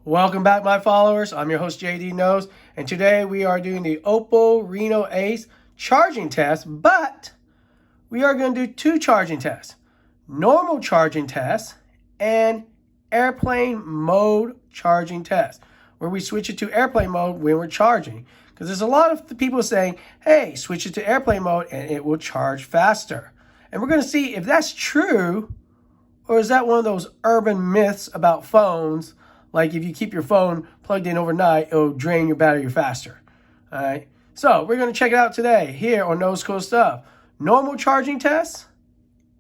Welcome back, my followers. I'm your host, JD Knows, and today we are doing the Oppo Reno Ace charging test, but we are going to do two charging tests. Normal charging test and airplane mode charging test, where we switch it to airplane mode when we're charging. Because there's a lot of people saying, hey, switch it to airplane mode and it will charge faster. And we're going to see if that's true, or is that one of those urban myths about phones? Like if you keep your phone plugged in overnight, it'll drain your battery faster. All right. So we're going to check it out today here on Knoles Cool Stuff. Normal charging test,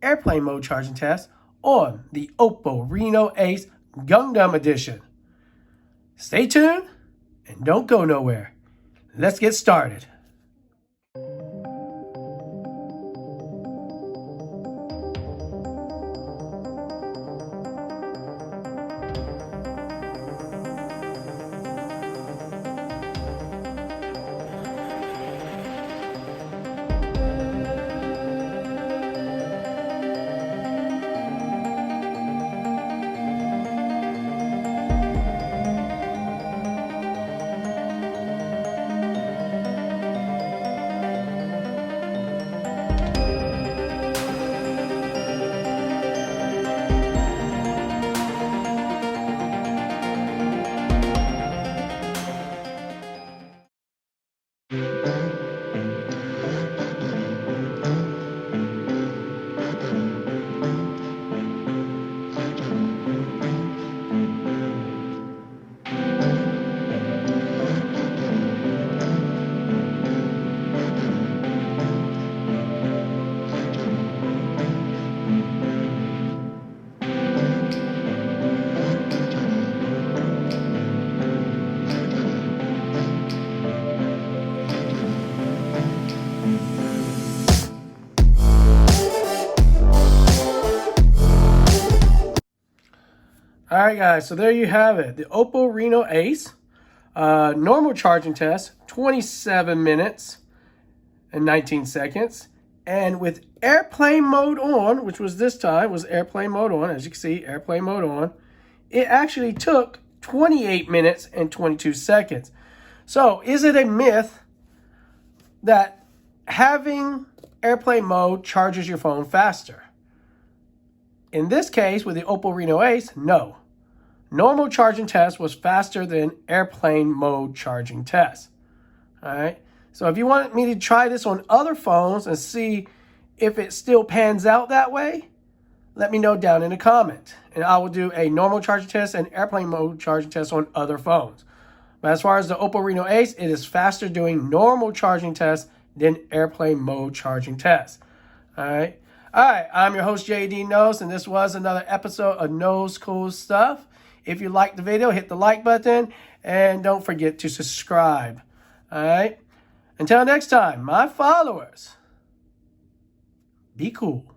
airplane mode charging test on the Oppo Reno Ace Gundam Edition. Stay tuned and don't go nowhere. Let's get started. All right, guys, so there you have it. The Oppo Reno Ace, normal charging test, 27 minutes and 19 seconds. And with airplane mode on, which was this time, was airplane mode on, as you can see, airplane mode on, it actually took 28 minutes and 22 seconds. So is it a myth that having airplane mode charges your phone faster? In this case, with the Oppo Reno Ace, no. Normal charging test was faster than airplane mode charging test. All right. So if you want me to try this on other phones and see if it still pans out that way, let me know down in the comment. And I will do a normal charging test and airplane mode charging test on other phones. But as far as the Oppo Reno Ace, it is faster doing normal charging tests than airplane mode charging tests. All right. All right, I'm your host, JD Knows, and this was another episode of Knoles Cool Stuff. If you liked the video, hit the like button, and don't forget to subscribe. All right? Until next time, my followers, be cool.